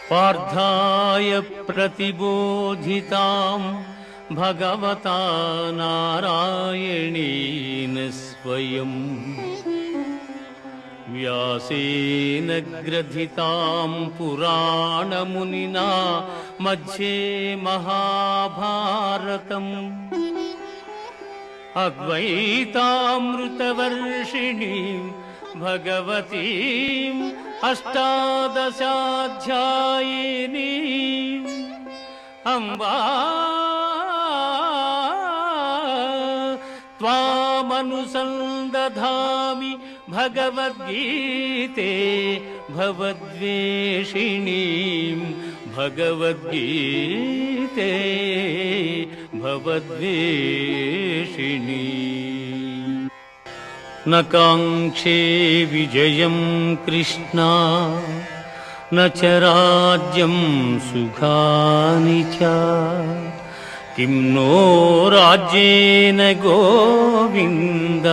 पार्थाय प्रतिबोधितां भगवता नारायणेन स्वयं व्यासेन ग्रथितां पुराणमुनिना मध्ये महाभारतम् अद्वैतामृतवर्षिणीं भगवतीम् अष्टादशाध्यायिनीम् अम्बा त्वामनुसन्दधामि भगवद्गीते भवद्वेषिणीं भगवद्गीते भवद्वेषिणी न काङ्क्षे विजयं कृष्णा न च राज्यं सुखानि च किं नो राज्येन गोविन्द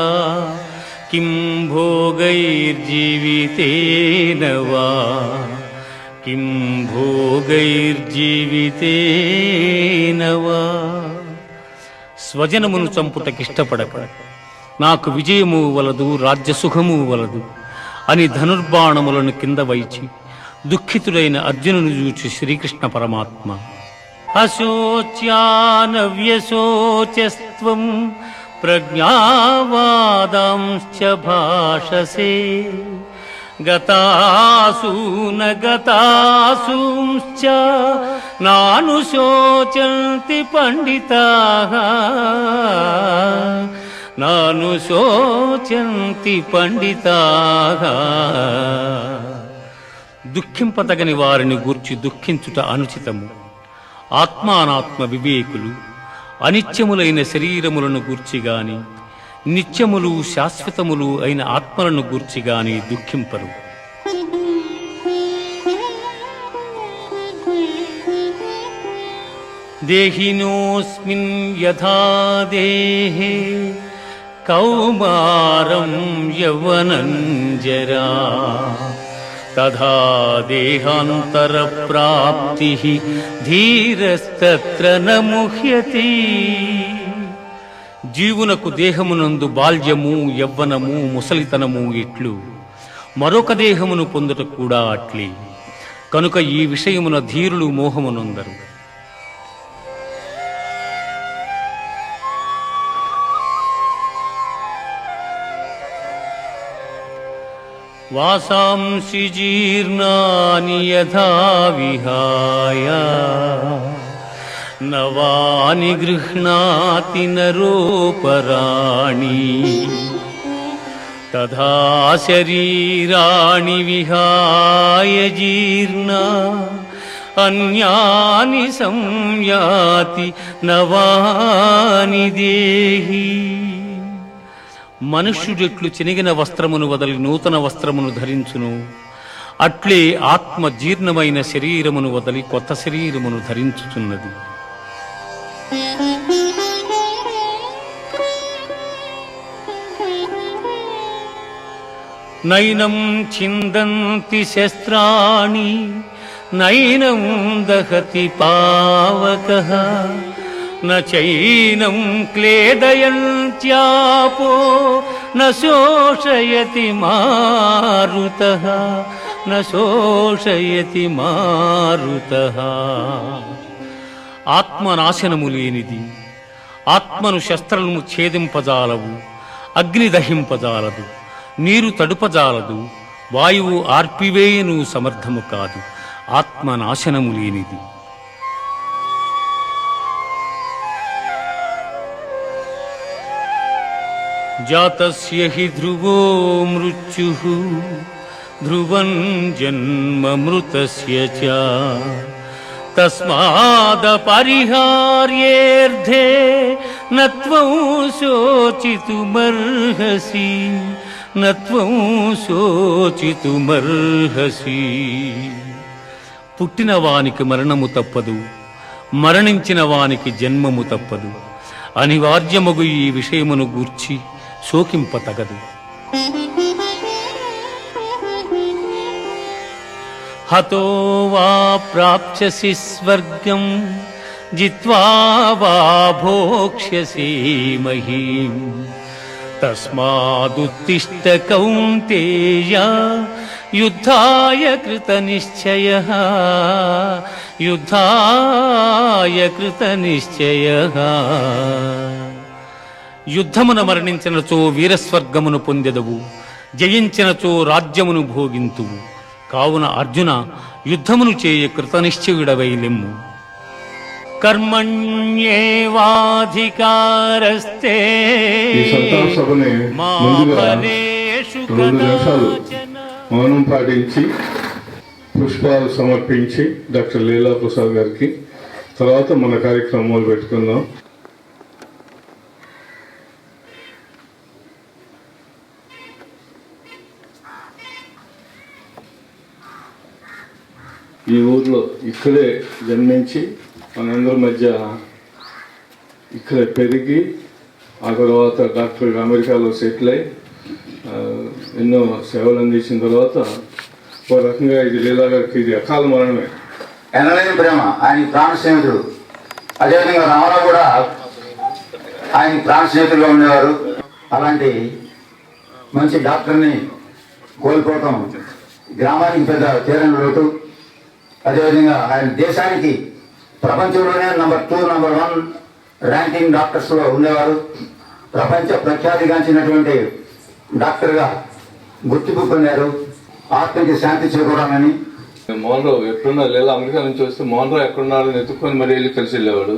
किं भोगैर्जीवितेन वा किं भोगैर्जीवितेन वा స్వజనమును చంపుటకిష్టపడక నాకు విజయము వలదు రాజ్యసుఖము వలదు అని ధనుర్బాణములను కింద వైచి దుఃఖితుడైన అర్జునుని చూచి శ్రీకృష్ణ పరమాత్మ అశోచ్యానవ్యశోచస్త్వం ప్రజ్ఞావాదాంశ్చ భాషసే గతాసూన గతాసూంశ్చ నానుశోచంతి పండితాః నానుశోచంతి పండితాః దుఃఖింపతగని వారిని గూర్చి దుఃఖించుట అనుచితము. ఆత్మానాత్మ వివేకులు అనిత్యములైన శరీరములను గూర్చిగాని నిత్యములు శాశ్వతములు అయిన ఆత్మలను గూర్చిగాని దుఃఖింపరు. దేహినోస్మిన్ యథా దేహే కౌమారం యవ్వనం జరా తథా దేహాంతర ప్రాప్తి ధీరస్తత్ర న ముహ్యతి. జీవునకు దేహమునందు బాల్యము యవ్వనము ముసలితనము ఇట్లు మరొక దేహమును పొందుట కూడా అట్లే. కనుక ఈ విషయమున ధీరులు మోహమునందరు. వాసాంసి జీర్ణాని యథా విహాయ నవాని గృహ్ణాతి నరోపరాణి తథా శరీరాణి విహాయ జీర్ణా అన్యాని సంయాతి నవాని దేహి. మనుష్యుడెట్లు చినిగిన వస్త్రమును వదలి నూతన వస్త్రమును ధరించును, అట్లే ఆత్మ జీర్ణమైన శరీరమును వదలి కొత్త శరీరమును ధరించుచున్నది. నైనం ఛిందంతి శస్త్రాణి నైనం దహతి పావకః న చైనం క్లేదయంత్యాపో న శోషయతి మారుతః న శోషయతి మారుతః. ఆత్మనాశనము లేనిది, ఆత్మను శస్త్రము ఛేదింపజాలవు, అగ్ని దహింపజాలదు, నీరు తడుపజాలదు, వాయువు ఆర్పివేయను సమర్థము కాదు. ఆత్మనాశనము లేనిది. జాతస్య హి ధ్రువో మృత్యుః ధ్రువం జన్మ మృతస్య చ తస్మాదపరిహార్యేర్థే నత్వం శోచితుమర్హసి నత్వం శోచితుమర్హసి. పుట్టిన వానికి మరణము తప్పదు, మరణించిన వానికి జన్మము తప్పదు. అనివార్యమగు ఈ విషయమును గూర్చి శోకింపతగదు. హతో వా ప్రాప్స్యసి స్వర్గం జిత్వా వా భోక్ష్యసి మహీం తస్మాదుత్తిష్ఠ కౌంతేయ యుద్ధాయ కృతనిశ్చయః యుద్ధాయ కృతనిశ్చయః. యుద్ధమున మరణించినచో వీరస్వర్గమును పొందెదవు, జయించినచో రాజ్యమును భోగింతువు. కావున అర్జున, యుద్ధమును చేయ కృతనిశ్చయుడవై లెమ్ము. కర్మణ్యేవాధికారస్తే మా ఫలేషు కదాచన. మౌనం పాటించి పుష్పాలు సమర్పించి డాక్టర్ లీలా ప్రసాద్ గారికి తర్వాత మన కార్యక్రమం మొదలు పెట్టుకుందాం. ఈ ఊర్లో ఇక్కడే జన్మించి మనందరి మధ్య ఇక్కడే పెరిగి ఆ తర్వాత డాక్టర్ అమెరికాలో సెటిల్ అయి ఎన్నో సేవలు అందించిన తర్వాత ఒక రకంగా ఇది లీలా గారికి ఇది అకాల మరణమే. ఎనలేని ప్రేమ, ఆయన ప్రాణ స్నేహితుడు. అదేవిధంగా రామారావు కూడా ఆయన ప్రాణ స్నేహితులుగా ఉండేవారు. అలాంటి మంచి డాక్టర్ని కోల్పోవటం గ్రామానికి పెద్ద తీరని లోటు. అదేవిధంగా ఆయన దేశానికి ప్రపంచంలోనే నంబర్ 2, నంబర్ 1 ర్యాంకింగ్ డాక్టర్స్లో ఉండేవారు. ప్రపంచ ప్రఖ్యాతిగాంచినటువంటి డాక్టర్గా గుర్తింపు పొందారు. ఆత్మకి శాంతి చేకూరాలని. మోహన్ రావు ఎప్పుడున్నా లేదా అమెరికా నుంచి వస్తే మోహన్ రావు ఎక్కడున్నారని ఎత్తుక్కొని మరి వెళ్ళి కలిసి వెళ్ళేవాడు.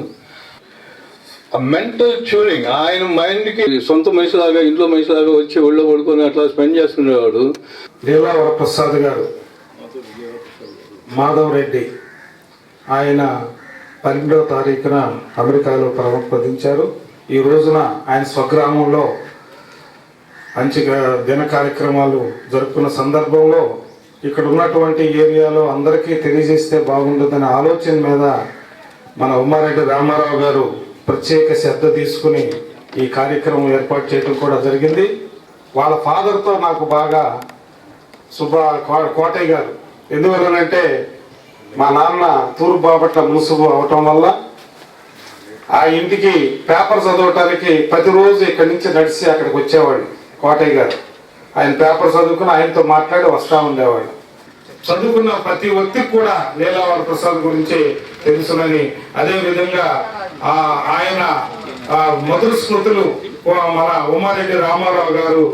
ఆ మెంటల్ ట్యూనింగ్, ఆయన మైండ్కి సొంత మనిషిలాగా ఇంట్లో మనిషిలాగా వచ్చి ఒళ్ళో పడుకొని అట్లా స్పెండ్ చేస్తుండేవాడు. లీలా వరప్రసాద్ గారు, మాధవ్ రెడ్డి, ఆయన 12వ తారీఖున అమెరికాలో ప్రవేశించారు. ఈ రోజున ఆయన స్వగ్రామంలో మంచి దిన కార్యక్రమాలు జరుపుకున్న సందర్భంలో ఇక్కడ ఉన్నటువంటి ఏరియాలో అందరికీ తెలియజేస్తే బాగుంటుందనే ఆలోచన మీద మన ఉమ్మారెడ్డి రామారావు గారు ప్రత్యేక శ్రద్ధ తీసుకుని ఈ కార్యక్రమం ఏర్పాటు చేయడం కూడా జరిగింది. వాళ్ళ ఫాదర్తో నాకు బాగా కోటయ్య గారు, ఎందువల్లనంటే మా నాన్న తూర్పు బాపట్ల మున్సిపు అవటం వల్ల ఆ ఇంటికి పేపర్ చదవటానికి ప్రతిరోజు ఇక్కడి నుంచి నడిచి అక్కడికి వచ్చేవాడు కోటయ్య గారు. ఆయన పేపర్ చదువుకుని ఆయనతో మాట్లాడి వస్తూ ఉండేవాడు. చదువుకున్న ప్రతి వ్యక్తికి కూడా లీలా వరప్రసాద్ గురించి తెలుసునని, అదేవిధంగా ఆయన మధుర స్మృతులు మన ఉమ్మారెడ్డి రామారావు గారు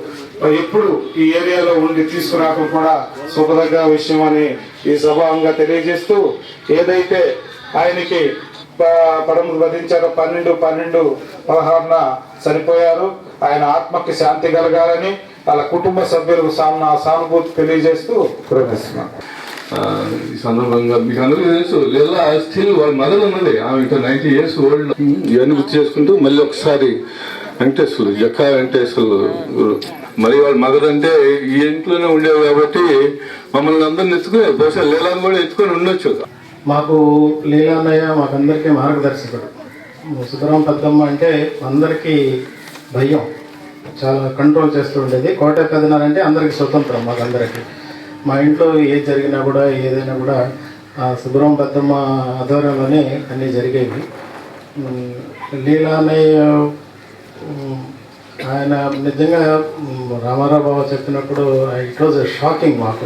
ఎప్పుడు ఈ ఏరియాలో ఉండి తీసుకురావడం కూడా శుభదగ్గ విషయం అని ఈ సభాంగా తెలియజేస్తూ, ఏదైతే ఆయనకి పరము వధించారో 12/12/16న చనిపోయారు. ఆయన ఆత్మకి శాంతి కలగాలని వాళ్ళ కుటుంబ సభ్యులకు సానుభూతి తెలియజేస్తూ ప్రవేశిస్తున్నాను. ఈ సందర్భంగా మీకు అందరికీ తెలుసు, లీలా స్టిల్ వాళ్ళ మదర్ ఉన్నది, ఆమె ఇంకా 90 years ఓల్డ్. ఇవన్నీ గుర్తు చేసుకుంటూ మళ్ళీ ఒకసారి వెంకటేశ్వరులు, జక్కా వెంకటేశ్వరులు మరి వాళ్ళ మదర్ అంటే ఈ ఇంట్లోనే ఉండేవి కాబట్టి మమ్మల్ని అందరిని ఎత్తుకుని బహుశా లీలాను కూడా ఎత్తుకొని ఉండొచ్చు. మాకు లీలాన్నయ్య మాకందరికీ మార్గదర్శకుడు. సుబ్బరామ పెద్దమ్మ అంటే అందరికీ భయం, చాలా కంట్రోల్ చేస్తూ ఉండేది. కోట పెదనారంటే అందరికీ స్వతంత్రం. మాకందరికీ మా ఇంట్లో ఏది జరిగినా కూడా ఏదైనా కూడా సుబ్బరామ పెద్దమ్మ ఆధ్వర్యంలోనే అన్నీ జరిగేవి. లీలాన్నయ్య ఆయన నిజంగా రామారావు బాబు చెప్పినప్పుడు ఇట్ వాజ్ షాకింగ్. మాకు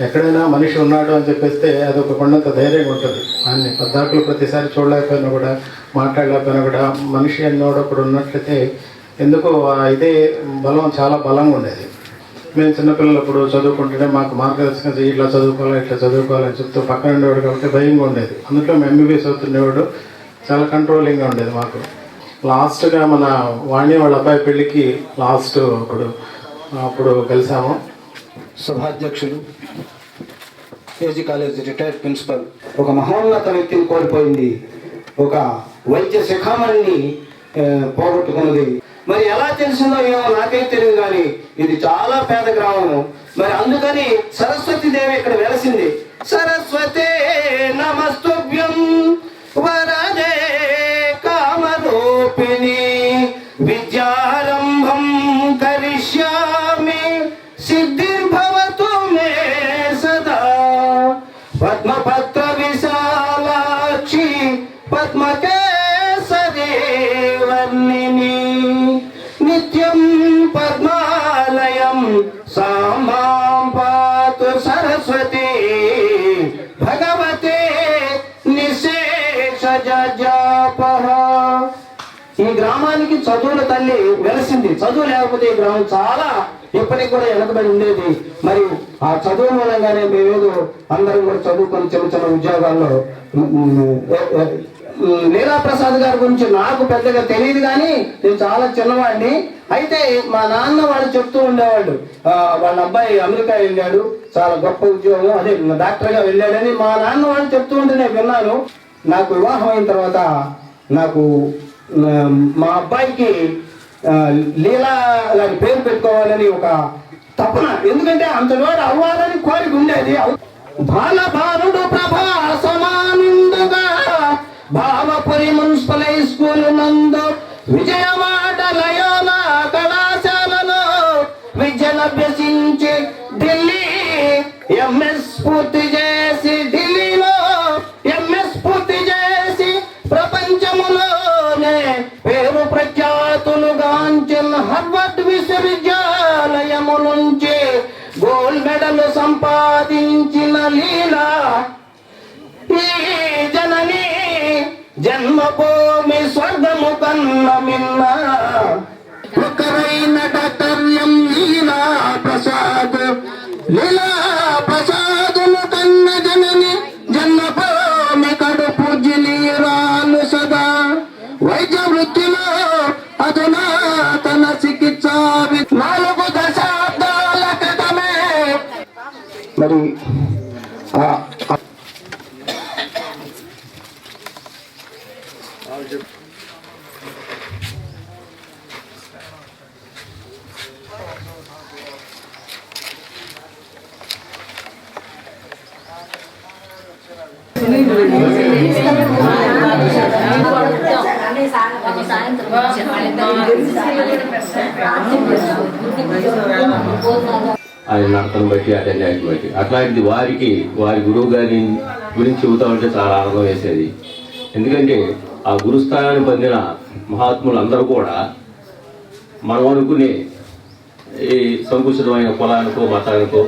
ఎక్కడైనా మనిషి ఉన్నాడు అని చెప్పేస్తే అదొక కొండంత ధైర్యంగా ఉంటుంది. ఆయన్ని పద్దాకులు ప్రతిసారి చూడలేకపోయినా కూడా మాట్లాడలేకపోయినా కూడా మనిషి అన్నోడప్పుడు ఉన్నట్లయితే ఎందుకో ఇదే బలం చాలా బలంగా ఉండేది. మేము చిన్నపిల్లలప్పుడు చదువుకుంటుంటే మాకు మార్గదర్శకం చేయి, ఇట్లా చదువుకోవాలని చెప్తూ పక్కన ఉండేవాడు కాబట్టి భయంగా ఉండేది. అందులో మేము ఎంబీబీఎస్ అవుతుండేవాడు, చాలా కంట్రోలింగ్గా ఉండేది మాకు. లాస్ట్గా మన వాణి వాళ్ళ అబ్బాయి పెళ్ళికి అప్పుడు కలిసాము. సభాధ్యక్షులు, కేజీ కాలేజ్ రిటైర్డ్ ప్రిన్సిపల్, ఒక మహోన్నత వ్యక్తిని కోల్పోయింది, ఒక వైద్య శిఖామణిని పోగొట్టుకున్నది. మరి ఎలా తెలిసిందో ఏమో నాకేం తెలియదు, కానీ ఇది చాలా పేద గ్రామము. మరి అందుకని సరస్వతి దేవి ఇక్కడ వెలసింది. సరస్వతే నమస్తుభ్యం వరదే కామరూపిణి విద్యారంభం కరిష్యామి సిద్ధిర్భవతు మే సదా పత్ర విశాలాక్షి పద్మకేసరి వర్ణిని నిత్యం పద్మాలయం సామాం పాతు సరస్వతి భగవతే నిశేష జజాపహ. ఈ గ్రామానికి చదువుల తల్లి వెలసింది. చదువు లేకపోతే ఈ గ్రామం చాలా ఇప్పటికి కూడా వెనకబడి ఉండేది. మరి ఆ చదువు మూలంగానే మేమేదో అందరం కూడా చదువుకొని చిన్న చిన్న ఉద్యోగాల్లో లీలాప్రసాద్ గారి గురించి నాకు పెద్దగా తెలియదు, కానీ నేను చాలా చిన్నవాడిని. అయితే మా నాన్న వాళ్ళు చెప్తూ ఉండేవాళ్ళు, వాళ్ళ అబ్బాయి అమెరికా వెళ్ళాడు, చాలా గొప్ప ఉద్యోగం, అదే డాక్టర్గా వెళ్ళాడని మా నాన్న వాళ్ళు చెప్తూ ఉంటే నేను విన్నాను. నాకు వివాహం అయిన తర్వాత నాకు మా అబ్బాయికి లీలా గారి పేరు పెట్టుకోవాలని ఒక తపన, ఎందుకంటే అంతలోడు అవ్వాలని కోరిక ఉండేది. బాలబాలుడు ప్రభాసమానుండుగా భావపురి మున్సిపల్ హై స్కూల్ నందు విజయవాడ లయోలా కళాశాలలో విద్యనభ్యసించి ఢిల్లీ ఎంఎస్ పూర్తి చేసి, ఢిల్లీలో ఎంఎస్ పూర్తి చేసి ప్రపంచములోనే పేరు ప్రఖ్యాతులు గాంచిన హార్వర్డ్ విశ్వవిద్యాలయము నుంచి గోల్డ్ మెడల్ సంపాదించిన లీలా ఈ జనని జన్మభూమి స్వర్గము కన్న మిన్న ఒకరైన డాక్టర్ ఎం లీలా ప్రసాద్. లీలా ప్రసాదులు కన్న జనని జన్మభూమి కడుపు జిలీరాలు సదా. వైద్య వృత్తిలో అధునాతన చికిత్స 4 దశాబ్దాల క్రితమే మరి ఆయన నడతను బట్టి అటెండెన్స్ బట్టి అట్లాంటిది వారి గురువు గారి గురించి చెబుతా ఉంటే చాలా ఆనందం వేసేది. ఎందుకంటే ఆ గురుస్థానాన్ని పొందిన మహాత్ములు అందరూ కూడా మనం అనుకునే ఈ సంకుచితమైన కులానికో మతానికో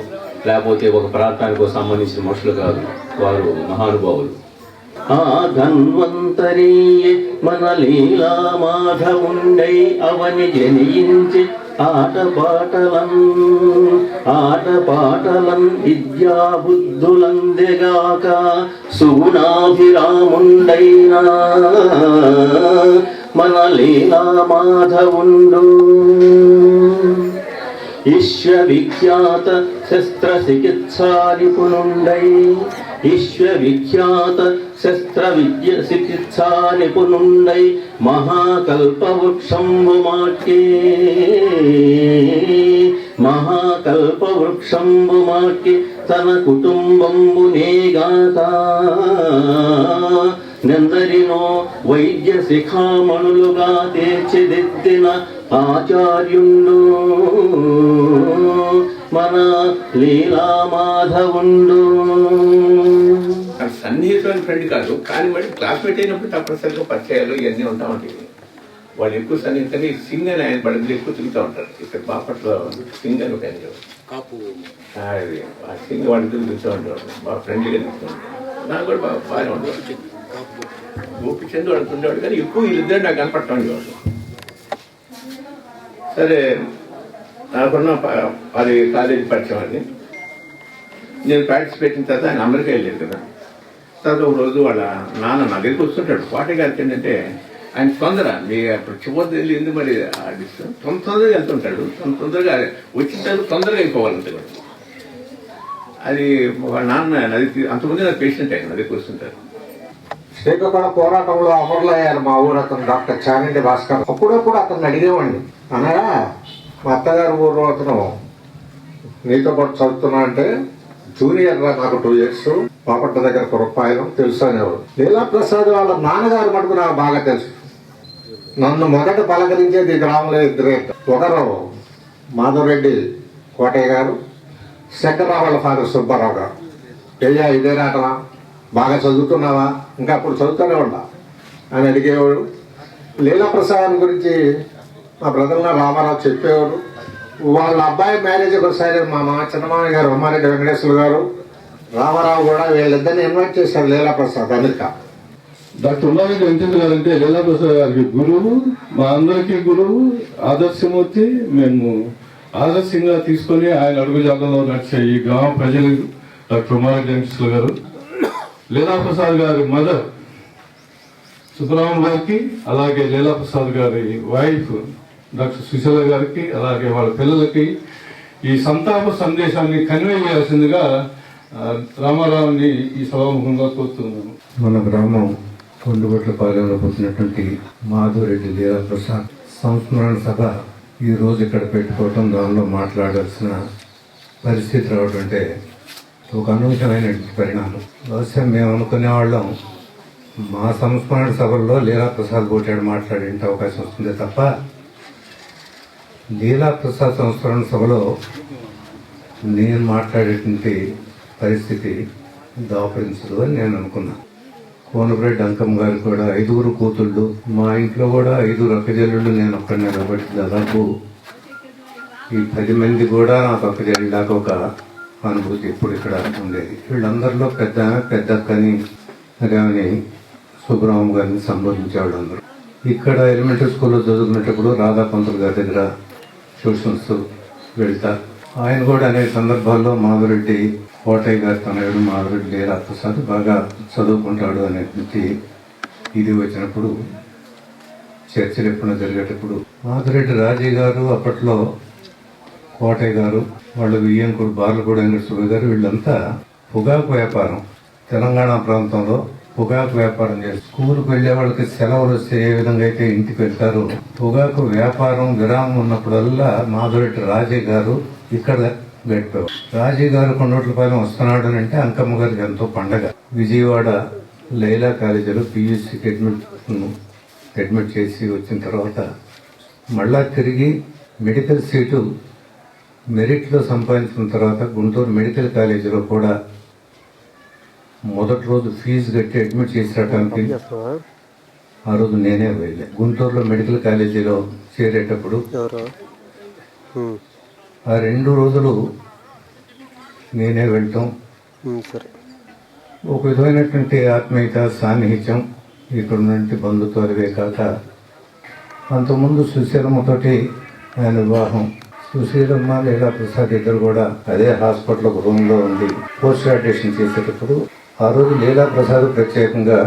లేకపోతే ఒక ప్రాంతానికో సంబంధించిన మనుషులు కాదు, వారు మహానుభావులు. ఆ ధన్వంతరీయే మన లీలా మాధవుండై అవని జనించి ఆటపాటలన్ విద్యా బుద్ధులందెగాక సుగుణాభిరాముండైనా మన లీలా మాధవుండు. విశ్వవిఖ్యాత శస్త్ర చికిత్సా నిపుణుండై విశ్వవిఖ్యాత శస్త్ర విద్య చికిత్సా నిపుణుండై మహాకల్పవృక్షంబు మాకి తన కుటుంబంబునేగాక నెందరినో వైద్య శిఖామణులుగా తీర్చిదిద్దిన ఆచార్యుండు మన లీలా మాధవుండు. సన్నిహితమైన ఫ్రెండ్ కాదు, కానీ మళ్ళీ క్లాస్మేట్ అయినప్పుడు తప్పనిసరిగా పరిచయాలు ఇవన్నీ ఉంటా ఉంటాయి. వాళ్ళు ఎక్కువ సన్నిహితంగా సింగ్ అని ఆయన బడుగులు ఎక్కువ తిరుగుతూ ఉంటారు. ఇక్కడ బాపట్లో సింగ్ అని ఒక ఆయన అది ఆ సింగ్ వాళ్ళు తిరుగుతూ ఉంటారు, బాగా ఫ్రెండ్లీగా తిరుగుతూ ఉంటారు. నాకు కూడా బాగానే ఉండేవాడు. గోపిచంద్ వాడు ఉండేవాడు, కానీ ఎక్కువ వీళ్ళిద్దరు నాకు కనపడటం ఉండేవాడు. సరే నాకున్న అది కాలేజీ పరిచయం అది. నేను పార్టిసిపేట్ అయిన తర్వాత ఆయన అమెరికా వెళ్ళాడు కదా. తర్వాత ఒక రోజు వాళ్ళ నాన్న నా దగ్గరికి వస్తుంటాడు. వాటి గారికి ఏంటంటే ఆయన తొందర అప్పుడు చివరి వెళ్ళి ఎందుకు మరి తొందరగా వెళ్తుంటాడు. తొందరగా వచ్చిన తర్వాత తొందరగా అయిపోవాలంటే కూడా అది వాళ్ళ నాన్న నది అంతకుముందు నాకు పేషెంట్ ఆయన నదికి వస్తుంటారు. శ్రీకాకుళం పోరాటంలో అమరులయ్యారు మా ఊరు అతను డాక్టర్ చాగంటి భాస్కర్. అప్పుడప్పుడు అతను అడిగేవాడిని, అనగా మా అత్తగారు ఊరు అతను నీతో పాటు చదువుతున్నా అంటే జూనియర్ రా, నాకు 2 years, బాపట్ల దగ్గర రూపాయలు తెలుసు అనేవాడు. లీలాప్రసాద్ వాళ్ళ నాన్నగారు మటుకు నాకు బాగా తెలుసు. నన్ను మొదట పలకరించేది గ్రామంలో 2. ఒకరు మాధవరెడ్డి కోటయ్య గారు, సెకండ్ వాళ్ళ ఫాదర్ సుబ్బారావు గారు. ఇదే రాటమా బాగా చదువుతున్నావా, ఇంకా అప్పుడు చదువుతూనే ఉన్నా అని అడిగేవాడు. లీలాప్రసాద్ గురించి మా బ్రదర్ల రామారావు చెప్పేవాడు. వాళ్ళ అబ్బాయి మ్యారేజ్ ఒకసారి మా చిన్నమామయ్య గారు ఉమ్మారెడ్డి వెంకటేశ్వర గారు, రామారావు కూడా వీళ్ళిద్దరిని ఇన్వైట్ చేశారు లీలాప్రసాద్ అమెరికా. డాక్టర్ ఉమ్మారెడ్డి వెంకటేశ్వర గారు అంటే లీలాప్రసాద్ గారికి గురువు, మా అందరికీ గురువు, ఆదర్శమూర్తి. మేము ఆదర్శంగా తీసుకొని ఆయన అడుగుజాడలో నడిచే ఈ గ్రామ ప్రజలు డాక్టర్ ఉమ్మారెడ్డి వెంకటేశ్వర గారు. లీలాప్రసాద్ గారి మదర్ సుబ్రహ్మణ్యం గారికి, అలాగే లీలాప్రసాద్ గారి వైఫ్ డాక్టర్ సుశీల గారికి, అలాగే వాళ్ళ పిల్లలకి ఈ సంతాప సందేశాన్ని కన్వే చేయాల్సిందిగా రామారావుని ఈ సభాముఖంగా కోరుతున్నాను. మన గ్రామం కొండగొట్లపాలెంలో పుట్టినటువంటి మాధవరెడ్డి లీలాప్రసాద్ సంస్మరణ సభ ఈ రోజు ఇక్కడ పెట్టుకోవటం, దానిలో మాట్లాడాల్సిన పరిస్థితి రావడం అంటే ఒక అనూహ్యమైన పరిణామం. బహుశా మేము అనుకునేవాళ్ళం మా సంస్మరణ సభల్లో లీలాప్రసాద్ పోటాడు మాట్లాడే అవకాశం వస్తుంది తప్ప లీలాప్రసాద్ సంస్మరణ సభలో నేను మాట్లాడేటువంటి పరిస్థితి దాపరించదు అని నేను అనుకున్నా. కోనబ్రెడ్డి అంకమ్మ గారు కూడా 5 కూతుళ్ళు, మా ఇంట్లో కూడా 5 అక్కజల్లుళ్ళు, నేను ఒక్కడినే కాబట్టి దాదాపు ఈ 10 మంది కూడా నాకు అక్కజల్లాగా ఒక అనుభూతి ఇప్పుడు ఇక్కడ ఉండేది. వీళ్ళందరిలో పెద్ద అక్కని రామని సుబ్రహ్మణ్యం గారిని సంబోధించేవాళ్ళు అందరూ. ఇక్కడ ఎలిమెంటరీ స్కూల్లో చదువుకునేటప్పుడు రాధా పంతులు గారి దగ్గర ట్యూషన్స్ వెళ్తా. ఆయన కూడా అనేక సందర్భాల్లో మాధవరెడ్డి కోటయ్య గారి తనయుడు మాధవరెడ్డి లీలాప్రసాద్ బాగా చదువుకుంటాడు అనేది ఇది వచ్చినప్పుడు చర్చలు ఎప్పుడో జరిగేటప్పుడు మాధవరెడ్డి రాజయ్య గారు, అప్పట్లో కోటయ్య గారు, వాళ్ళు వియ్యంకుడు బార్లగూడ వెంకటేశ్వర గారు, వీళ్ళంతా పొగాకు వ్యాపారం, తెలంగాణ ప్రాంతంలో పొగాకు వ్యాపారం చేసి స్కూల్కి వెళ్ళే వాళ్ళకి సెలవులు వస్తే ఏ విధంగా అయితే ఇంటికి వెళ్తారో, పొగాకు వ్యాపారం విరామం ఉన్నప్పుడల్లా మాధవరెడ్డి రాజయ్య గారు ఇక్కడ గడిపేవారు. రాజయ్య గారు కొండోట్లపాలెం వస్తున్నాడు అని అంటే అంకమ్మ గారికి ఎంతో పండగ. విజయవాడ లైలా కాలేజీలో పియూసీకి అడ్మిట్ చేసి వచ్చిన తర్వాత మళ్ళా తిరిగి మెడికల్ సీటు మెరిట్లో సంపాదించుకున్న తర్వాత గుంటూరు మెడికల్ కాలేజీలో కూడా మొదటి రోజు ఫీజు కట్టి అడ్మిట్ చేసి రావడానికి ఆ రోజు నేనే వెళ్ళా. గుంటూరులో మెడికల్ కాలేజీలో చేరేటప్పుడు ఆ 2 రోజులు నేనే వెళ్ళటం, ఒక విధమైనటువంటి ఆత్మీయత, సాన్నిహిత్యం ఇక్కడ ఉన్నటువంటి బంధుత్వాలవే కాక అంతకుముందు సుశీలమ్మతోటి ఆయన వివాహం. సుశీలమ్మ లీలాప్రసాద్ ఇద్దరు కూడా అదే హాస్పిటల్ ఒక రూమ్లో ఉండి పోస్ట్ గ్రాడ్యుయేషన్ చేసేటప్పుడు ఆ రోజు లీలాప్రసాద్ ప్రత్యేకంగా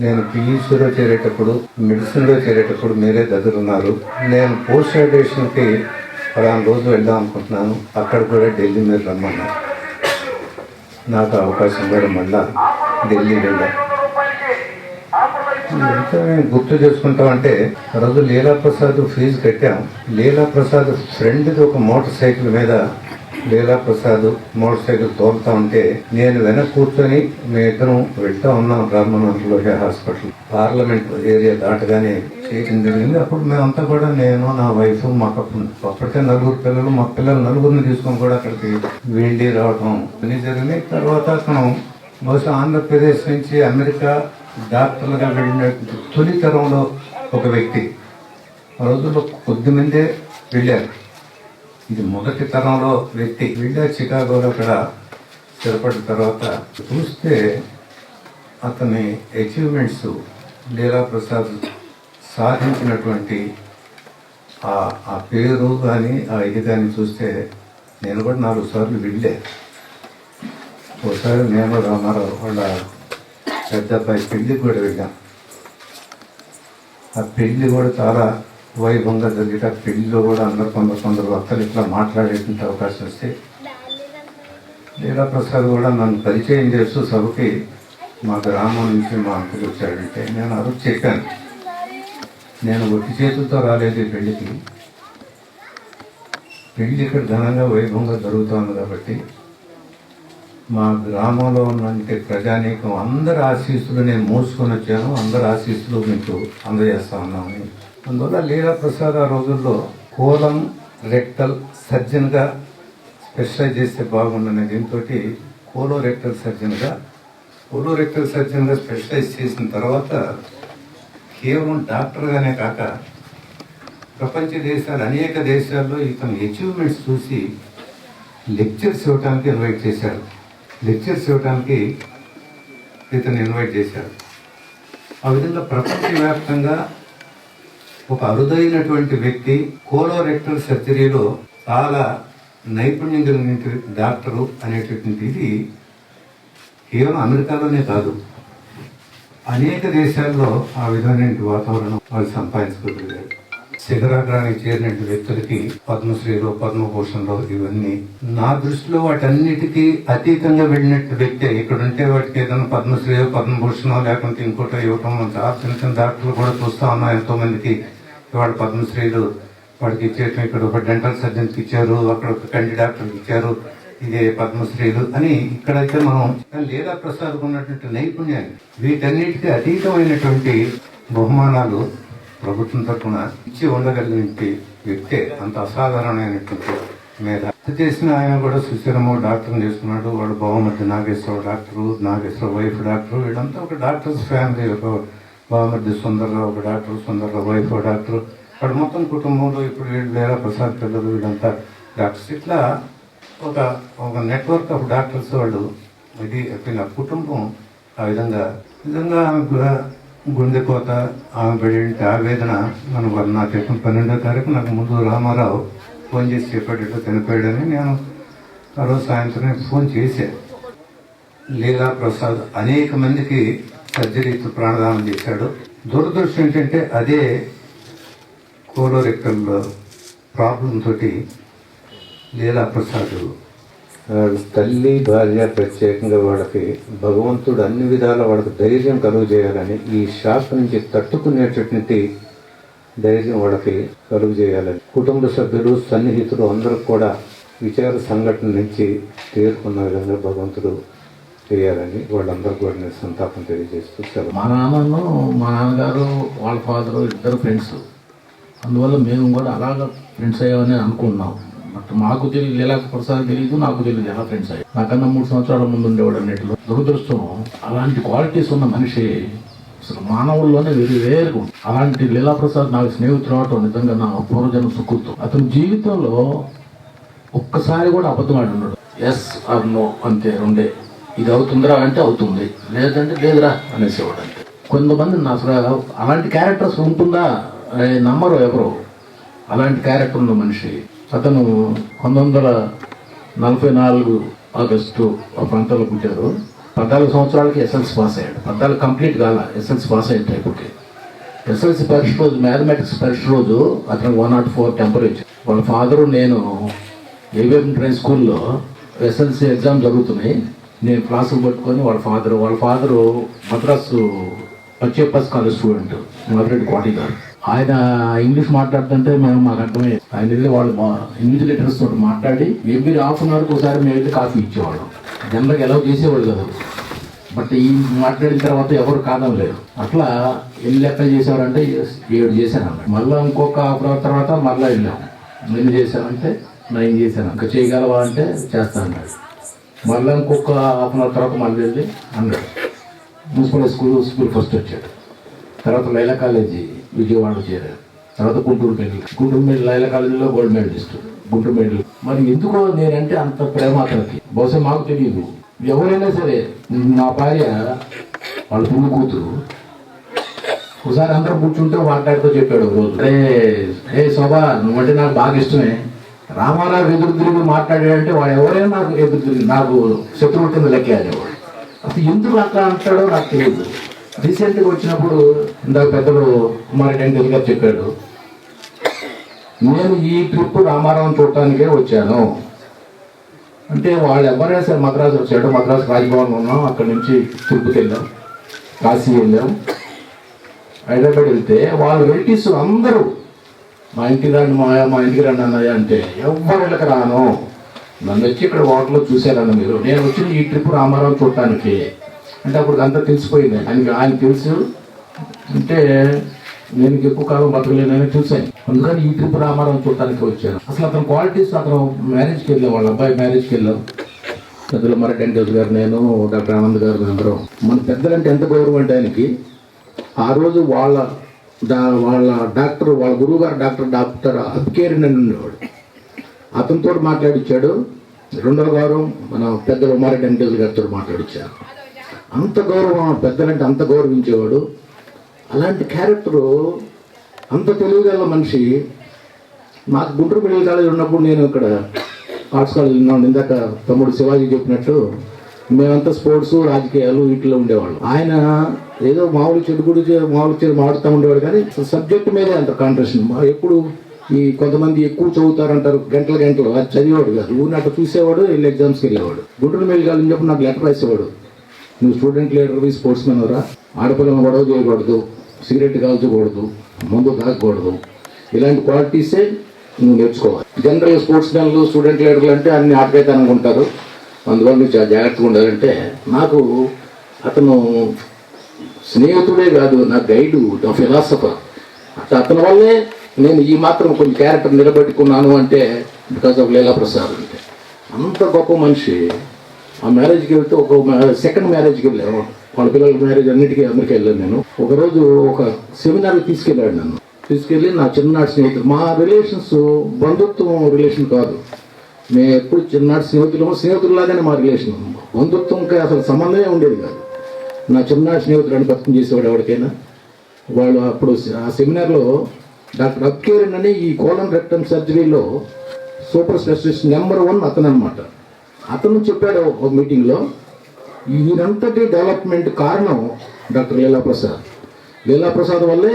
నేను పియూసీలో చేరేటప్పుడు, మెడిసిన్లో చేరేటప్పుడు మీరే దగ్గరున్నారు, నేను పోస్ట్ గ్రాడ్యుయేషన్కి 10 రోజు వెళ్దాం అనుకుంటున్నాను, అక్కడ కూడా ఢిల్లీ మీద రమ్మన్నారు. నాకు అవకాశం కూడా మళ్ళా ఢిల్లీ వెళ్ళా. ఎంత మేము గుర్తు చేసుకుంటామంటే ఆ రోజు లీలాప్రసాద్ ఫీజు కట్టాం. లీలాప్రసాద్ ఫ్రెండ్ది ఒక మోటార్ సైకిల్ మీద లీలాప్రసాద్ మోటార్ సైకిల్ తోలుతా ఉంటే నేను వెనక కూర్చొని మేమిద్దరం వెళ్తా ఉన్నాం రామమనోహర్ హాస్పిటల్. పార్లమెంట్ ఏరియా దాటగానే చేయడం జరిగింది. అప్పుడు మేమంతా కూడా, నేను, నా వైఫ్, మాకు అప్పటికే 4 పిల్లలు, మా పిల్లలు 4 తీసుకొని కూడా అక్కడికి వెళ్ళి రావటం అన్నీ జరిగినాయి. తర్వాత అతను బహుశా ఆంధ్రప్రదేశ్ నుంచి అమెరికా డాక్టర్లుగా వెళ్ళిన తొలి తరంలో ఒక వ్యక్తి. ఆ రోజుల్లో కొద్దిమందే వెళ్ళారు. ఇది మొదటి తరంలో వ్యక్తి వెళ్ళా. చికాగోలో అక్కడ స్థిరపడిన తర్వాత చూస్తే అతని అచీవ్మెంట్స్, లీలాప్రసాద్ సాధించినటువంటి ఆ పేరు కానీ ఆ ఇది కానీ చూస్తే నేను కూడా 4 సార్లు వెళ్ళా. ఒకసారి నేను రామారావు వాళ్ళ పెద్ద అబ్బాయి పెళ్లికి కూడా వెళ్ళాం. ఆ పెళ్లి కూడా చాలా వైభవంగా జరిగితే ఆ పెళ్లిలో కూడా కొందరు వక్తలు ఇట్లా మాట్లాడేటువంటి అవకాశం వస్తే లీలాప్రసాద్ కూడా నన్ను పరిచయం చేస్తూ సభకి మా గ్రామం నుంచి మా అంకులు వచ్చాడంటే నేను ఆ రోజు చెప్పాను, నేను ఒట్టి చేతులతో రాలేదు ఈ పెళ్లికి, పెళ్లి ఇక్కడ ఘనంగా వైభవంగా జరుగుతోంది కాబట్టి మా గ్రామంలో ఉన్నటువంటి ప్రజానీకం అందరి ఆశీస్సులు నేను మోసుకొని వచ్చాను, అందరి ఆశీస్సులు మీకు అందజేస్తా ఉన్నామని. అందువల్ల లీలాప్రసాద్ ఆ రోజుల్లో కోలం రెక్టల్ సర్జన్గా స్పెషలైజ్ చేస్తే బాగుండనే దీంతో కోలో రెక్టల్ సర్జన్గా కోలోరెక్టల్ సర్జన్గా స్పెషలైజ్ చేసిన తర్వాత కేవలం డాక్టర్గానే కాక ప్రపంచ దేశాలు అనేక దేశాల్లో ఇతని అచీవ్మెంట్స్ చూసి లెక్చర్స్ ఇవ్వడానికి ఇన్వైట్ చేశారు. లెక్చర్స్ ఇవ్వడానికి ఇతను ఇన్వైట్ చేశారు. ఆ విధంగా ప్రపంచవ్యాప్తంగా ఒక అరుదైనటువంటి వ్యక్తి కోలోరెక్టల్ సర్జరీలో చాలా నైపుణ్యం కలిగిన డాక్టరు అనేటటువంటి ఇది కేవలం అమెరికాలోనే కాదు, అనేక దేశాల్లో ఆ విధమైన వాతావరణం వాళ్ళు సంపాదించుకోగలిగారు. శిఖరాగ్రానికి చేరినటువంటి వ్యక్తులకి పద్మశ్రీలో పద్మభూషణలో ఇవన్నీ నా దృష్టిలో వాటన్నిటికీ అతీతంగా వెళ్ళినట్టు వ్యక్తే. ఇక్కడ ఉంటే వాటికి ఏదైనా పద్మశ్రీయో పద్మభూషణో లేకుంటే ఇంకోటో ఇవ్వటం చాలా చిన్న చిన్న డాక్టర్లు కూడా చూస్తా ఉన్నాం. ఎంతో మందికి ఇవాళ పద్మశ్రీలు వాడికి ఇచ్చేయటం, ఇక్కడ ఒక డెంటల్ సర్జన్కి ఇచ్చారు, అక్కడ ఒక కంటి డాక్టర్కి ఇచ్చారు, ఇదే పద్మశ్రీలు అని. ఇక్కడైతే మనం లీలా ప్రసాద్ ఉన్నటువంటి నైపుణ్యాన్ని వీటన్నిటికీ అతీతమైనటువంటి బహుమానాలు ప్రభుత్వం తరఫున ఇచ్చి ఉండగలిగిన వ్యక్తే. అంత అసాధారణమైనటువంటి మీద చేసిన ఆయన కూడా సుశీలమో డాక్టర్ని చేసుకున్నాడు. వాడు బావమర్ది Nageswararao doctor, Nageswararao wife doctor. వీళ్ళంతా ఒక డాక్టర్స్ ఫ్యామిలీ. ఒక బావమర్ది సుందర్రావు ఒక డాక్టరు, సుందర్రావు వైఫ్ డాక్టరు. వాడు మొత్తం కుటుంబంలో ఇప్పుడు వీళ్ళు లీలా ప్రసాద్ పిల్లలు వీళ్ళంతా డాక్టర్స్. ఇట్లా ఒక నెట్వర్క్ ఆఫ్ డాక్టర్స్ వాళ్ళు. ఇది ఆ కుటుంబం ఆ విధంగా గుండెకోత ఆమె పడేంటి ఆవేదన నాకు చెప్పిన 12వ తారీఖు నాకు ముందు రామారావు ఫోన్ చేసి చెప్పేటట్టు చనిపోయాడని నేను ఆ రోజు సాయంత్రం ఫోన్ చేశాను. లీలా ప్రసాద్ అనేక మందికి సర్జరీతో ప్రాణదానం చేశాడు. దురదృష్టం ఏంటంటే అదే కోలోరెక్టల్ ప్రాబ్లం తోటి లీలా ప్రసాద్ తల్లి భార్య ప్రత్యేకంగా వాళ్ళకి భగవంతుడు అన్ని విధాల వాళ్ళకి ధైర్యం కలుగు చేయాలని, ఈ షాక్ నుంచి తట్టుకునేటటువంటి ధైర్యం వాళ్ళకి కలుగు చేయాలని కుటుంబ సభ్యులు సన్నిహితులు అందరూ కూడా విచార సంఘటన నుంచి తేరుకున్న విధంగా భగవంతుడు చేయాలని వాళ్ళందరూ కూడా నేను సంతాపం తెలియజేస్తూ మా నాన్నగారు వాళ్ళ ఫాదరు ఇద్దరు ఫ్రెండ్స్. అందువల్ల మేము కూడా అలాగా ఫ్రెండ్స్ అయ్యామని అనుకున్నాం. బట్ మాకు తెలియదు, లీలా ప్రసాద్ తెలియదు, నాకు తెలియదు ఎలా ఫ్రెండ్స్ అయ్యాయి. నాకన్నా 3 సంవత్సరాల ముందు ఉండేవాడు అన్నింటిలో. దురదృష్టం అలాంటి క్వాలిటీస్ ఉన్న మనిషి అసలు మానవుల్లోనే వేరుగా. అలాంటి లీలా ప్రసాద్ నాకు స్నేహితులు అవటం నిజంగా నా పూర్వజన్మ సుకృతం. అతని జీవితంలో ఒక్కసారి కూడా అబద్ధం ఆడి ఉన్నాడు. ఎస్ ఆర్ నో అంతే, రెండే. ఇది అవుతుందిరా అంటే అవుతుంది, లేదంటే లేదురా అనేసేవాడు అంతే. కొంతమంది అసలు అలాంటి క్యారెక్టర్స్ ఉంటుందా నమ్మరు ఎవరు. అలాంటి క్యారెక్టర్ ఉన్న మనిషి. అతను 1944 ఆగస్టు ఆ ప్రాంతాల్లో పుట్టారు. 14 సంవత్సరాలకి ఎస్ఎల్సి పాస్ అయ్యాడు. 14 కంప్లీట్ కాల, ఎస్ఎల్సి పాస్ అయ్యే టైపుకి. ఎస్ఎల్సి పరీక్ష రోజు, మ్యాథమెటిక్స్ పరీక్ష రోజు అతనికి 104 టెంపరేచర్. వాళ్ళ ఫాదరు నేను ఏవిఎం ట్రైన్ స్కూల్లో ఎస్ఎల్సి ఎగ్జామ్ జరుగుతున్నాయి. నేను క్లాసులు పట్టుకొని వాళ్ళ father Madras Pachaiyappa's college student Madhureddy Koti గారు. ఆయన ఇంగ్లీష్ మాట్లాడుతుంటే మాకు అర్థమయ్యేది. ఆయన వెళ్ళి వాళ్ళు ఇన్విజిలేటర్స్ తోటి మాట్లాడి ఎవ్రీ హాఫ్ అన్ అవర్కి ఒకసారి మేము అయితే కాఫీ ఇచ్చేవాళ్ళం. జనరల్గా ఎలా చేసేవాళ్ళు కదా. బట్ ఈ మాట్లాడిన తర్వాత ఎవరు కాదనలేదు. అట్లా ఎన్ని లెక్కలు చేసేవారంటే 7 చేశాను. మళ్ళీ ఇంకొక హాఫ్ అవర్ తర్వాత మళ్ళీ వెళ్ళాము. ఎన్ని చేశానంటే 9 చేశాను. ఇంకా చేయగలవా అంటే చేస్తాను అన్నాడు. మళ్ళీ ఇంకొక హాఫ్ అన్ అవర్ తర్వాత మళ్ళీ వెళ్ళి అన్నాడు. మున్సిపల్ స్కూల్ ఫస్ట్ వచ్చాడు. తర్వాత లైలా కాలేజీ విజయవాడలో చేరారు. తర్వాత గుంటూరు మెడల్ లైలా కాలేజీలో గోల్డ్ మెడలిస్ట్, గుంటూరు మెడల్. మరి ఎందుకో నేనంటే అంత ప్రేమ అతనికి. బహుశా మాకు తెలియదు. ఎవరైనా సరే, నా భార్య వాళ్ళ పువ్వు కూతురు ఒకసారి అందరూ కూర్చుంటే మాట్లాడుతూ చెప్పాడు ఒక రోజు, ఏ శోభా నువ్వంటే నాకు బాగా ఇష్టమే, రామారావు ఎదురు తిరిగి మాట్లాడాడంటే వాడు ఎవరైనా నాకు ఎదురు తిరిగి నాకు శత్రువు కింద లెక్క అనేవాడు. అసలు ఎందుకు అట్లా అంటాడో నాకు తెలియదు. రీసెంట్గా వచ్చినప్పుడు ఇందాక పెద్దలు కుమారెడ్డి గారు చెప్పాడు, నేను ఈ ట్రిప్ రామారావు చూడటానికే వచ్చాను అంటే. వాళ్ళు ఎవరైనా సరే మద్రాసు వచ్చాడు. మద్రాసు రాజ్భవన్ ఉన్నాం. అక్కడి నుంచి తిరుపతి వెళ్ళాం, కాశీ వెళ్ళాం, హైదరాబాద్ వెళ్తే వాళ్ళ రిలేటివ్స్ అందరూ మా ఇంటికి రండి అన్నయ్య అంటే ఎవరికి రాను. నన్ను వచ్చి ఇక్కడ హోటల్లో చూశారన్న మీరు. నేను వచ్చిన ఈ ట్రిప్ రామారావు చూడటానికి అంటే అప్పుడు అంతా తెలిసిపోయింది. ఆయన తెలుసు అంటే నేను ఎక్కువ కాలం బతకలేనని చూశాను. అందుకని ఈ ట్రిప్ రామారావు చూడటానికి వచ్చాను. అసలు అతని క్వాలిటీస్, అతను మ్యారేజ్కి వెళ్ళాం, వాళ్ళ అబ్బాయి మ్యారేజ్కి వెళ్ళాం. పెద్దల మరటి వెంకటేశ్వర గారు, నేను, డాక్టర్ ఆనంద్ గారు అందరం. మన పెద్దలంటే ఎంత గౌరవం అంటే ఆయనకి, ఆ రోజు వాళ్ళ డాక్టర్, వాళ్ళ గురువు గారు డాక్టర్ అబ్కేరిన్ అని ఉండేవాడు. అతనితో మాట్లాడించాడు. రెండవ గౌరవం మన పెద్దల మరటి వెంకటేశ్వర గారితో మాట్లాడించారు. అంత గౌరవం, పెద్దలంటే అంత గౌరవించేవాడు. అలాంటి క్యారెక్టరు, అంత తెలివిగల మనిషి. నాకు గుంటూరు మెడికల్ కాలేజ్ ఉన్నప్పుడు, నేను ఇక్కడ ఆర్ట్స్ కాలేజ్ ఉన్నాను. ఇందాక తమ్ముడు శివాజీ చెప్పినట్టు మేమంతా స్పోర్ట్స్, రాజకీయాలు వీటిలో ఉండేవాళ్ళం. ఆయన ఏదో మామూలు చెడు మాడుతూ ఉండేవాడు, కానీ సబ్జెక్ట్ మీదే అంత కాంట్రేషన్. ఎప్పుడు ఈ కొంతమంది ఎక్కువ చదువుతారంటారు, గంటలు అది చదివేవాడు కాదు. ఊరిని అట్లా చూసేవాడు, వెళ్ళి ఎగ్జామ్స్కి వెళ్ళేవాడు. గుంటూరు మెడికల్ కాలేజ్ చెప్పి నాకు లెటర్ రాసేవాడు, నువ్వు స్టూడెంట్ లీడర్వి, స్పోర్ట్స్ మెన్ రా, ఆడపిల్లలను గొడవ చేయకూడదు, సిగరెట్ కాల్చకూడదు, మందు తాగకూడదు, ఇలాంటి క్వాలిటీసే నువ్వు నేర్చుకోవాలి. జనరల్ స్పోర్ట్స్ మెన్లు, స్టూడెంట్ లీడర్లు అంటే అన్ని ఆటకైతే అనుకుంటారు, అందువల్ల నువ్వు చాలా జాగ్రత్తగా ఉండాలంటే, నాకు అతను స్నేహితుడే కాదు, నా గైడు, నా ఫిలాసఫర్. అతని వల్లే నేను ఈ మాత్రం కొంచెం క్యారెక్టర్ నిలబెట్టుకున్నాను అంటే బికాస్ ఆఫ్ లీలా ప్రసాద్. అంటే అంత గొప్ప మనిషి. ఆ మ్యారేజ్కి వెళ్తే, ఒక సెకండ్ మ్యారేజ్కి వెళ్ళాను, వాళ్ళ పిల్లల మ్యారేజ్ అన్నిటికీ అమెరికా వెళ్ళాను. నేను ఒకరోజు ఒక సెమినార్కి తీసుకెళ్ళాడు. నన్ను తీసుకెళ్ళి నా చిన్ననాటి స్నేహితులు, మా రిలేషన్స్ బంధుత్వం రిలేషన్ కాదు, మేము ఎప్పుడు చిన్ననాటి స్నేహితుల్లాగానే మా రిలేషన్. బంధుత్వంకి అసలు సంబంధమే ఉండేది కాదు. నా చిన్ననాటి స్నేహితులు అని పరిచయం చేసేవాడు ఎవరికైనా. వాళ్ళు అప్పుడు ఆ సెమినార్లో డాక్టర్ అబ్కేరిన్ అని ఈ కోలన్ రెక్టమ్ సర్జరీలో సూపర్ స్పెషలిస్ట్ నెంబర్ 1 అతను అనమాట. అతను చెప్పాడు ఒక మీటింగ్లో, ఈయనంతటి డెవలప్మెంట్ కారణం డాక్టర్ లీలా ప్రసాద్ వల్లే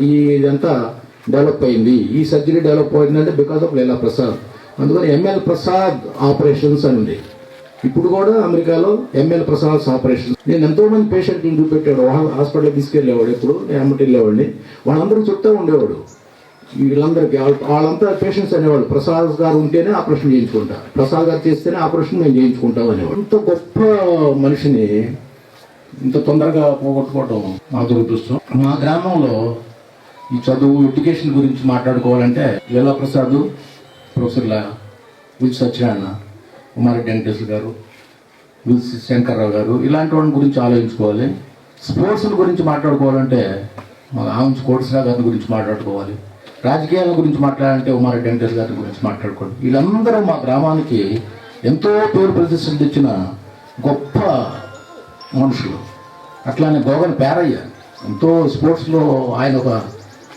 ఇదంతా డెవలప్ అయింది, ఈ సర్జరీ డెవలప్ అయిందంటే బికాస్ ఆఫ్ లీలా ప్రసాద్. అందుకని ఎంఎల్ ప్రసాద్ ఆపరేషన్స్ అని ఉంది. ఇప్పుడు కూడా అమెరికాలో ఎంఎల్ ప్రసాద్ ఆపరేషన్స్. నేను ఎంతోమంది పేషెంట్ని చూపెట్టాడు, హాస్పిటల్కి తీసుకెళ్ళేవాడు. ఎప్పుడు ఎమ్మటి వెళ్ళేవాడిని, వాళ్ళందరూ చెప్తూ ఉండేవాడు. వీళ్ళందరికీ వాళ్ళంతా పేషెంట్స్ అనేవాళ్ళు, ప్రసాద్ గారు ఉంటేనే ఆపరేషన్ చేయించుకుంటా, ప్రసాద్ గారు చేస్తేనే ఆపరేషన్ మేము చేయించుకుంటాం అనేవాడు. ఇంత గొప్ప మనిషిని ఇంత తొందరగా పోగొట్టుకోవటం మా దురదృష్టం. మా గ్రామంలో ఈ చదువు, ఎడ్యుకేషన్ గురించి మాట్లాడుకోవాలంటే లీలా ప్రసాద్, ప్రొఫెసర్ల విల్ సత్యనారాయణ, ఉమారెడ్డి వెంకటేశ్వర గారు, విల్ శంకర్రావు గారు, ఇలాంటి వాళ్ళ గురించి ఆలోచించుకోవాలి. స్పోర్ట్స్ గురించి మాట్లాడుకోవాలంటే మా ఆంచ్ కోటేశ్వర గారి గురించి మాట్లాడుకోవాలి. రాజకీయాల గురించి మాట్లాడాలంటే ఉమారెడ్డి వెంకటేశ్వర గారి గురించి మాట్లాడుకోవాలి. వీళ్ళందరూ మా గ్రామానికి ఎంతో పేరు ప్రతిష్టలు తెచ్చిన గొప్ప మనుషులు. అట్లానే గోగన్ పేరయ్య ఎంతో స్పోర్ట్స్లో ఆయన ఒక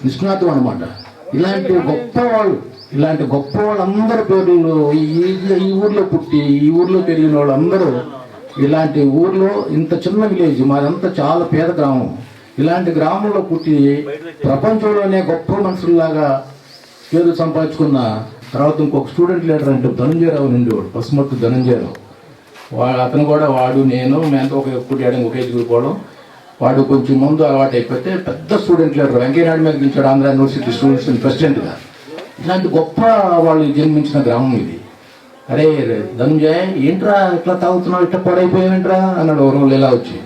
నిష్ణాతం అనమాట. ఇలాంటి గొప్ప వాళ్ళందరి పేర్లు ఈ ఊర్లో పుట్టి ఈ ఊర్లో పెరిగిన వాళ్ళందరూ, ఇలాంటి ఊర్లో, ఇంత చిన్న విలేజ్ మాదంతా చాలా పేద గ్రామం, ఇలాంటి గ్రామంలో పుట్టి ప్రపంచంలోనే గొప్ప మనుషుల్లాగా పేరు సంపాదించుకున్న తర్వాత ఇంకొక స్టూడెంట్ లీడర్ అంటే ధనంజయరావు ఉండేవాడు, పసుమర్తి ధనంజయరావు. అతను కూడా మేమంతా ఒకే ఏజ్ పోవడం, వాడు కొంచెం ముందు అలవాటు అయిపోతే పెద్ద స్టూడెంట్ లీడర్ వెంకయ్యనాయుడు మీద గెలిచాడు ఆంధ్ర యూనివర్సిటీ స్టూడెంట్స్ ప్రెసిడెంట్గా. ఇలాంటి గొప్ప వాళ్ళు జన్మించిన గ్రామం ఇది. అరే ధనంజయ్, ఏంట్రా ఇట్లా తాగుతున్నావు, ఇట్లా పడైపోయావేంట్రా అన్నాడు ఎవరు లీలా వచ్చి.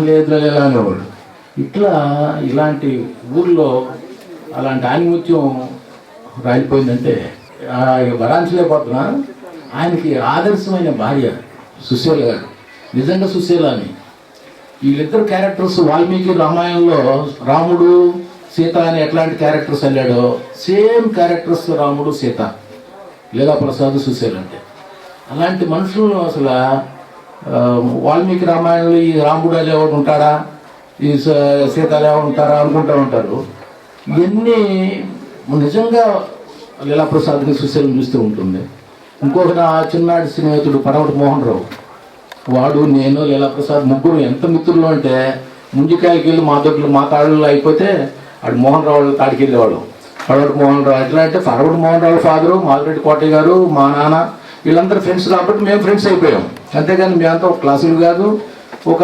లేదురా అనేవాడు. ఇలాంటి ఊర్లో అలాంటి ఆనిముత్యం రాలిపోయిందంటే భరాంచలేకపోతున్నా. ఆయనకి ఆదర్శమైన భార్య సుశీల గారు, నిజంగా సుశీల అని. వీళ్ళిద్దరు క్యారెక్టర్స్ వాల్మీకి రామాయణంలో రాముడు సీత అని ఎట్లాంటి క్యారెక్టర్స్ వెళ్ళాడో సేమ్ క్యారెక్టర్స్ రాముడు సీత, లీలా ప్రసాద్, సుశీల అంటే. అలాంటి మనుషులను అసలు వాల్మీకి రామాయణంలో ఈ రాముడు ఎవరు ఉంటాడా, ఈ సీత ఎవరు ఉంటారా అనుకుంటూ ఉంటారు. ఇవన్నీ నిజంగా లీలా ప్రసాద్ని, సుశీలను చూస్తూ ఉంటుంది. ఇంకొక నా చిన్నాడి స్నేహితుడు పరమటి మోహన్ రావు, వాడు, నేను, లీలా ప్రసాద్ ముగ్గురు ఎంత మిత్రులు అంటే, ముంజికాయలకి వెళ్ళి మా తాళ్ళలో అయిపోతే ఆడు మోహన్ రావు తాడికి వెళ్ళేవాడు. పరవటి మోహన్ రావు ఎట్లా అంటే, పరవటి మోహన్ రావు ఫాదరు, మాదిరెడ్డి కోటయ్య గారు, మా నాన్న, వీళ్ళందరూ ఫ్రెండ్స్ కాబట్టి మేము ఫ్రెండ్స్ అయిపోయాం. అంతేగాని మేమంతా ఒక క్లాసులు కాదు, ఒక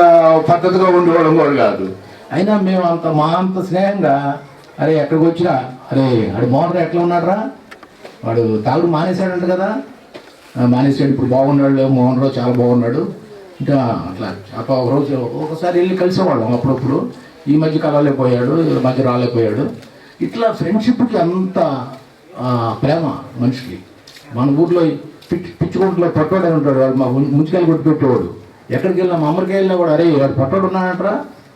పద్ధతిగా ఉండేవాళ్ళం కూడా కాదు. అయినా మేము మా అంత స్నేహంగా, అరే ఎక్కడికి వచ్చినా, అరే ఆడు మోహన్ రావు ఎట్లా ఉన్నాడు రా, వాడు తాగుడు మానేశాడంట కదా, మానేశాడు, ఇప్పుడు బాగున్నాడు మోహన్ రావు, చాలా బాగున్నాడు. ఇంకా అట్లా ఒక రోజు ఒకసారి వెళ్ళి కలిసేవాళ్ళం అప్పుడప్పుడు. ఈ మధ్య కలవలేకపోయాడు, ఈ మధ్య రాలేకపోయాడు. ఇట్లా ఫ్రెండ్షిప్కి అంత ప్రేమ మనిషికి. మన ఊర్లో పిచ్చుకుంట్లో పట్టోడని ఉంటాడు, వాడు మా ముంచుకాయలు కొట్టి పెట్టేవాడు. ఎక్కడికి వెళ్ళినా మా అమ్మరికి వెళ్ళినా కూడా అరే వాడు పట్టోడు ఉన్నాడంటారా,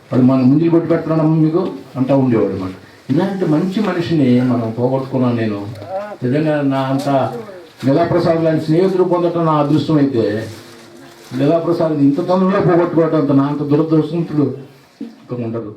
వాడు మన ముంజులు కొట్టి పెడుతున్నాడమ్మ మీకు అంటూ ఉండేవాడు అనమాట. ఇలాంటి మంచి మనిషిని మనం పోగొట్టుకున్నాను నేను. నిజంగా నా అంత లీలాప్రసాద్ లాంటి స్నేహితులు పొందటం నా అదృష్టం అయితే, లీలాప్రసాద్ ఇంత తొందరగా పోగొట్టుకోవడం అంత నా అంత దురదృష్టంతుడు ఇంకా ఉండదు.